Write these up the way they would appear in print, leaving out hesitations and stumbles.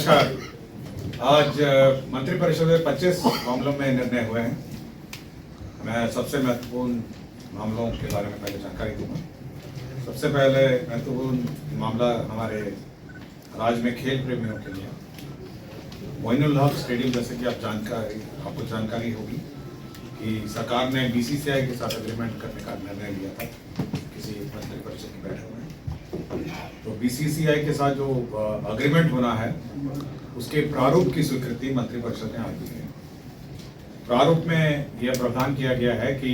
नमस्कार। आज मंत्रिपरिषद में 25 मामलों में निर्णय हुए हैं। मैं सबसे महत्वपूर्ण मामलों के बारे में पहले जानकारी दूंगा। सबसे पहले महत्वपूर्ण मामला हमारे राज्य में खेल प्रेमियों के लिए मोइनुल हक स्टेडियम, जैसे कि आपको जानकारी होगी कि सरकार ने बीसीसीआई के साथ एग्रीमेंट करने का निर्णय लिया था किसी मंत्रिपरिषद की बैठक में। तो बीसीसीआई के साथ जो एग्रीमेंट होना है उसके प्रारूप की स्वीकृति मंत्रिपरिषद ने आज दी है। प्रारूप में यह प्रावधान किया गया है कि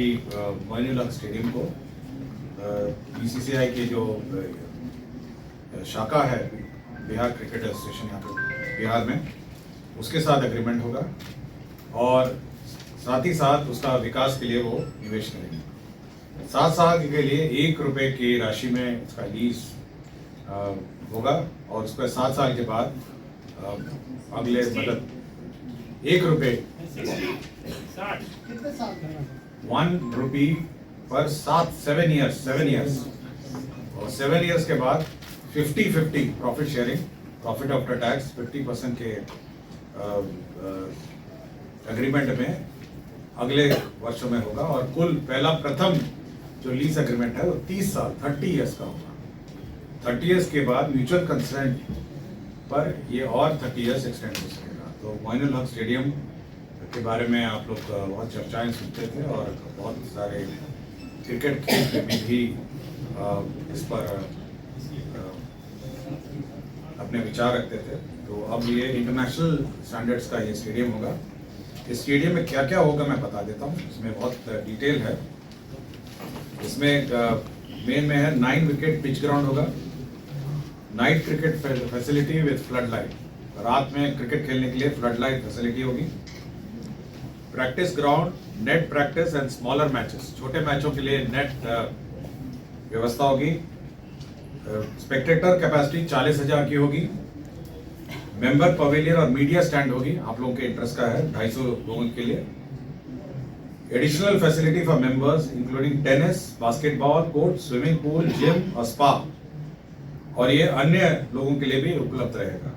मोइनुल हक स्टेडियम को बीसीसीआई के जो शाखा है बिहार क्रिकेट एसोसिएशन यहाँ पे बिहार में, उसके साथ एग्रीमेंट होगा और साथ ही साथ उसका विकास के लिए वो निवेश करेंगे। 7 साल के लिए 1 रुपए की राशि में उसका लीज होगा और उसका 7 साल के बाद अगले मतलब 1 रुपए 1 रुपी पर 7 इयर्स और 7 इयर्स के बाद 50-50 profit sharing, profit after tax 50% के एग्रीमेंट में अगले वर्षों में होगा और कुल प्रथम जो लीज एग्रीमेंट है वो 30 साल 30 इयर्स का होगा। 30 इयर्स के बाद म्यूचुअल कंसेंट पर ये और 30 इयर्स एक्सटेंड हो सकेगा। तो मोइनुल हक स्टेडियम के बारे में आप लोग बहुत चर्चाएं सुनते थे और बहुत सारे क्रिकेट खेल प्रेमी भी इस पर अपने विचार रखते थे। तो अब ये इंटरनेशनल स्टैंडर्ड्स का ये स्टेडियम होगा। इस स्टेडियम में क्या क्या होगा मैं बता देता हूँ, इसमें बहुत डिटेल है। इसमें मेन में है 9 विकेट पिच ग्राउंड होगा, night cricket facility with flood light, रात में क्रिकेट खेलने के लिए फ्लड लाइट फैसिलिटी होगी। Practice ground, net practice and smaller matches, छोटे मैचों के लिए नेट व्यवस्था होगी। स्पेक्टेटर कैपेसिटी 40,000 की होगी। मेंबर पवेलियन और मीडिया स्टैंड होगी, आप लोगों के इंटरेस्ट का है, 250 लोगों के लिए। Additional facility for members including tennis, basketball court, swimming pool, gym और स्पा, और ये अन्य लोगों के लिए भी उपलब्ध रहेगा।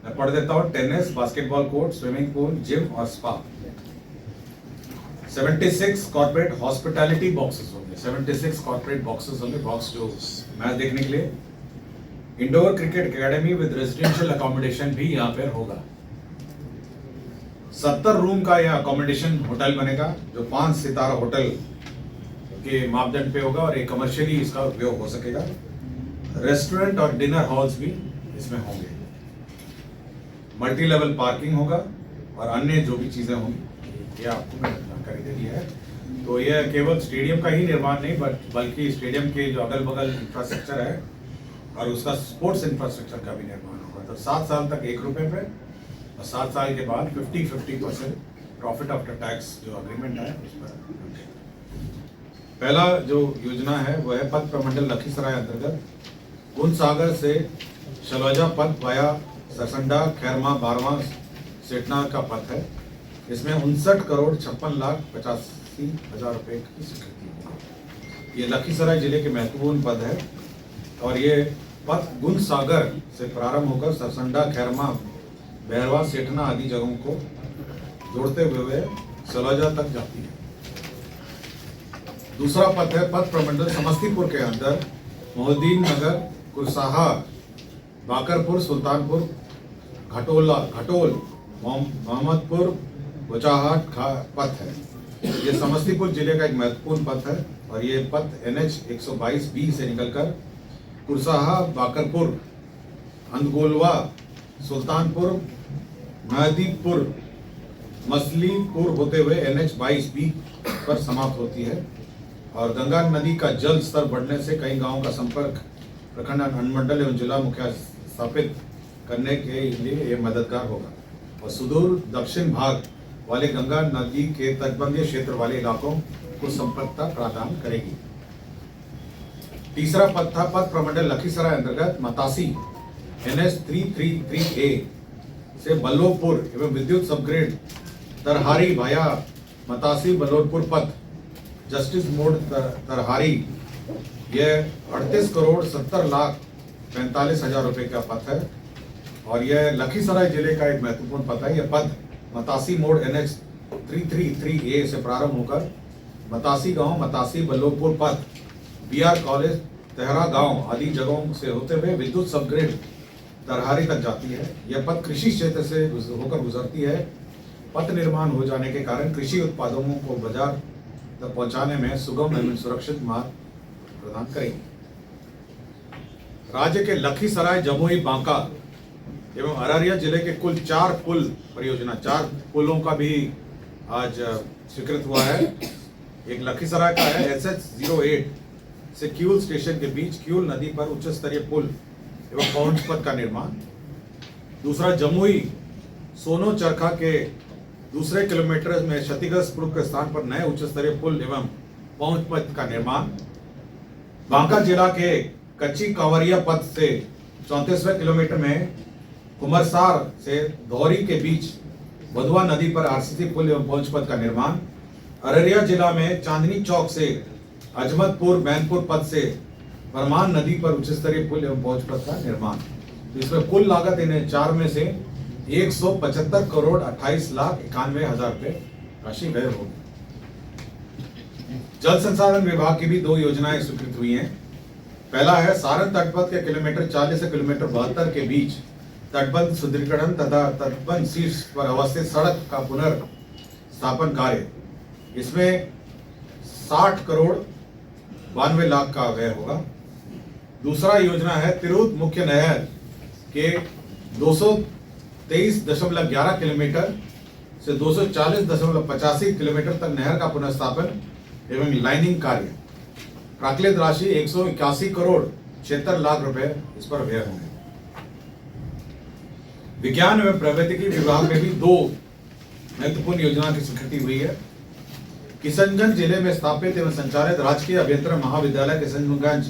मैं पढ़ देता हूँ, tennis, basketball court, swimming pool, gym और स्पा। 76 कॉर्पोरेट हॉस्पिटैलिटी बॉक्सेस होंगे, 76 कॉर्पोरेट बॉक्सेस होंगे, बॉक्स जो मैच देखने के लिए। Indoor cricket academy with residential accommodation भी यहाँ पर होगा। 70 रूम का यह अकोमोडेशन होटल बनेगा जो 5 सितारा होटल के मापदंड पे होगा और एक कमर्शियली इसका उपयोग हो सकेगा। रेस्टोरेंट और डिनर हॉल्स भी इसमें होंगे। मल्टी लेवल पार्किंग होगा और अन्य जो भी चीजें होंगी ये आपको मैंने जानकारी दे दी है। तो यह केवल स्टेडियम का ही निर्माण नहीं बल्कि स्टेडियम के जो अगल बगल इंफ्रास्ट्रक्चर है और उसका स्पोर्ट्स इंफ्रास्ट्रक्चर का भी निर्माण होगा। तो 7 साल तक 1 रुपए पे और 7 साल के बाद 50-50% प्रॉफिट आफ्टर टैक्स जो अग्रीमेंट है उस पर। पहला जो योजना है वह है पथ प्रमंडल लखीसराय अंतर्गत गुणसागर से शलवाजा पथ वाया सरसंडा, खैरमा, बारवा, सेठना का पथ है। इसमें 59,56,85,000 रुपए की स्वीकृति है। ये लखीसराय जिले के महत्वपूर्ण पद है और ये पथ गुणसागर से प्रारंभ होकर सरसंडा, खैरमा, बैरवा, सेठना आदि जगहों को जोड़ते हुए सलौजा तक जाती है। दूसरा पथ है पथ प्रमंडल समस्तीपुर के अंदर मोहद्दीन नगर, कुरसाहा, बाकरपुर, सुल्तानपुर, घटोल, मोहम्मदपुर, बोचाहाट पथ है। ये समस्तीपुर जिले का एक महत्वपूर्ण पथ है और ये पथ NH 122B से निकलकर कुरसाहा, बाकरपुर, अंदगोलवा, सुल्तानपुर, महदीपुर, मसलीपुर होते हुए NH 22B पर समाप्त होती है। और गंगा नदी का जल स्तर बढ़ने से कई गांवों का संपर्क प्रखंड अनुमंडल एवं जिला मुख्यालय स्थापित करने के लिए यह मददगार होगा और सुदूर दक्षिण भाग वाले गंगा नदी के तटबंधीय क्षेत्र वाले इलाकों को संपर्कता प्रदान करेगी। तीसरा पथ था पथ प्रमंडल लखीसराय अंतर्गत मतासी NH 333A से बल्लोपुर एवं विद्युत सबग्रेड तरहारी भाया मतासी बल्लोपुर पथ जस्टिस मोड़ तरहारी, यह 38,70,45,000 रुपए का पथ है और यह लखीसराय जिले का एक महत्वपूर्ण पथ है। यह पथ मतासी मोड़ NH 333A से प्रारंभ होकर मतासी गांव, मतासी बल्लभपुर पथ, BR कॉलेज, तेहरा गांव आदि जगहों से होते हुए विद्युत सबग्रिड तरहारी तक जाती है। यह पथ कृषि क्षेत्र से होकर गुजरती है। पथ निर्माण हो जाने के कारण कृषि उत्पादों को बाजार तक पहुंचाने में सुगम एवं सुरक्षित मार्ग प्रदान करेगी। राज्य के लखीसराय, जमुई, बांका एवं अररिया जिले के कुल 4 पुल परियोजना, 4 पुलों का भी आज स्वीकृत हुआ है। एक लखीसराय का है SH 08 से क्यूल स्टेशन के बीच क्यूल नदी पर उच्च स्तरीय पुल एवं पहुंच पथ का निर्माण। दूसरा जमुई सोनो चरखा के दूसरे किलोमीटर में क्षतिग्रस्त पुल के स्थान पर नए उच्च स्तरीय पुल एवं पहुंच पथ का निर्माण। बांका जिला के कच्ची कांवरिया पथ से 34वें किलोमीटर में कुमरसार से धौरी के बीच वधुआ नदी पर RCC पुल एवं पहुंच पथ का निर्माण। अररिया जिला में चांदनी चौक से अजमतपुर मैनपुर पथ से परमान नदी पर उच्च स्तरीय पुल एवं पहुंच पथ का निर्माण। तो इसमें कुल लागत इन्हें 4 में से 175 करोड़ 28 लाख 91 हजार रुपए राशि व्यय होगी। जल संसाधन विभाग की भी 2 योजनाएं स्वीकृत हुई हैं। पहला है सारण तटबंध के किलोमीटर 40 से किलोमीटर 72 के बीच तटबंध सुदृढ़ीकरण तथा तटबंध शीर्ष पर अवस्थित सड़क का पुनर्स्थापन कार्य। इसमें 60 करोड़ 92 लाख का व्यय होगा। दूसरा योजना है तिरहुत मुख्य नहर के 223.11 किलोमीटर से 240.85 किलोमीटर तक नहर का पुनर्स्थापन एवं लाइनिंग कार्य। प्राकृतिक राशि 181 करोड़ 76 लाख रुपए इस पर व्यय होंगे। विज्ञान एवं प्रौद्योगिकी विभाग में भी 2 महत्वपूर्ण योजना की स्वीकृति हुई है। किशनगंज जिले में स्थापित एवं संचालित राजकीय अभियंत्रण महाविद्यालय किशनगंज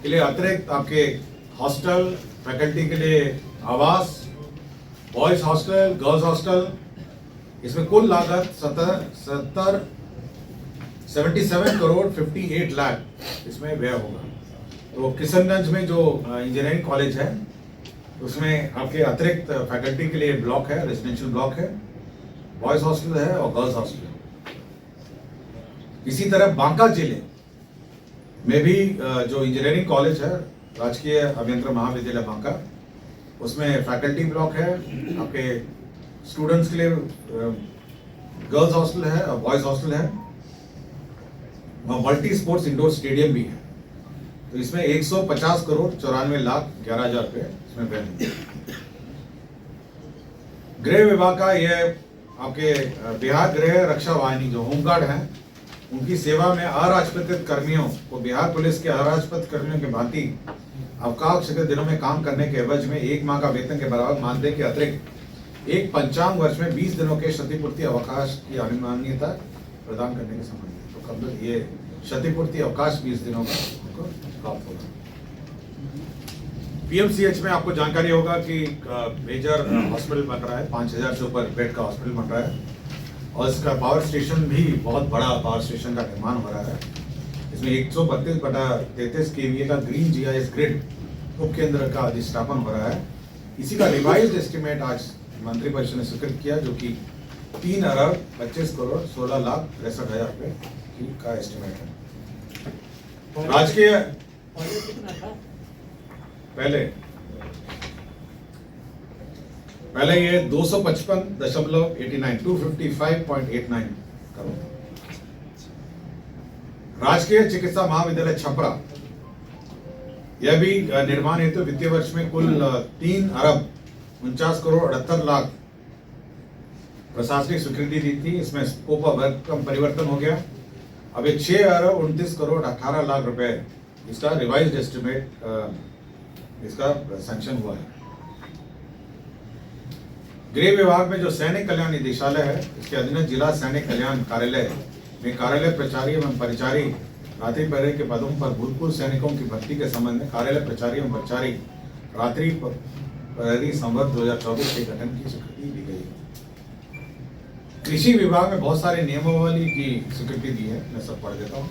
के लिए अतिरिक्त आपके हॉस्टल, फैकल्टी के लिए आवास, बॉयज हॉस्टल, गर्ल्स हॉस्टल, इसमें कुल लागत 77 करोड़ 58 लाख इसमें व्यय होगा। तो किशनगंज में जो इंजीनियरिंग कॉलेज है उसमें आपके अतिरिक्त फैकल्टी के लिए ब्लॉक है, रेजिडेंशियल ब्लॉक है, बॉयज हॉस्टल है और गर्ल्स हॉस्टल है। इसी तरह बांका जिले में भी जो इंजीनियरिंग कॉलेज है राजकीय अभियंत्रण महाविद्यालय बांका, उसमें फैकल्टी ब्लॉक है, आपके स्टूडेंट्स के लिए गर्ल्स हॉस्टल है और बॉयज हॉस्टल है और मल्टी स्पोर्ट्स इंडोर स्टेडियम भी है। तो इसमें 150 करोड़ 94 लाख 11 हजार रुपए इसमें व्यय होंगे। गृह विभाग का यह आपके बिहार गृह रक्षा वाहिनी जो होमगार्ड है उनकी सेवा में अराजपत्रित कर्मियों को बिहार पुलिस के अराजपत्रित कर्मियों के भांति अवकाश के दिनों में काम करने के एवज में 1 माह का वेतन के बराबर मानदेय के अतिरिक्त एक पंचांग वर्ष में 20 दिनों के क्षतिपूर्ति अवकाश की अनुमान्यता प्रदान करने के संबंध में। तो कब ये क्षतिपूर्ति अवकाश 20 दिनों का उनको प्राप्त होगा। PMCH में आपको जानकारी होगा कि मेजर हॉस्पिटल बन रहा है, 5000 से ऊपर बेड का हॉस्पिटल बन रहा है और इसका पावर स्टेशन भी बहुत बड़ा पावर स्टेशन का निर्माण हो रहा है। इसमें 132/33 kVA का ग्रीन GIS ग्रिड उपकेंद्र का अधिष्ठापन हो रहा है। इसी का रिवाइज्ड एस्टिमेट आज मंत्रिपरिषद ने स्वीकृत किया जो कि 3 अरब 25 करोड़ 16 लाख 63 हजार रुपए का एस्टिमेट है। राजकीय पहले ये 255.89 करोड़। राजकीय चिकित्सा महाविद्यालय छपरा, यह भी निर्माण हेतु वित्तीय वर्ष में कुल 3 अरब 49 करोड़ 78 लाख प्रशासनिक स्वीकृति दी थी। इसमें स्कोप ऑफ वर्क का परिवर्तन हो गया। अब ये 6 अरब 29 करोड़ 18 लाख रुपए इसका रिवाइज्ड एस्टिमेट इसका सैंक्शन हुआ है। गृह विभाग में जो सैनिक कल्याण निदेशालय है इसके अधीन जिला सैनिक कल्याण कार्यालय में कार्यालय प्रचारी एवं परिचारी रात्रि प्रहरी के पदों पर भूतपूर्व सैनिकों की भर्ती के संबंध में कार्यालय प्रचारी एवं परिचारी रात्रि प्रहरी संवर्ष 2024 के गठन की स्वीकृति दी गई है। कृषि विभाग में बहुत सारे नियमावली की स्वीकृति दी है, मैं सब पढ़ देता हूँ।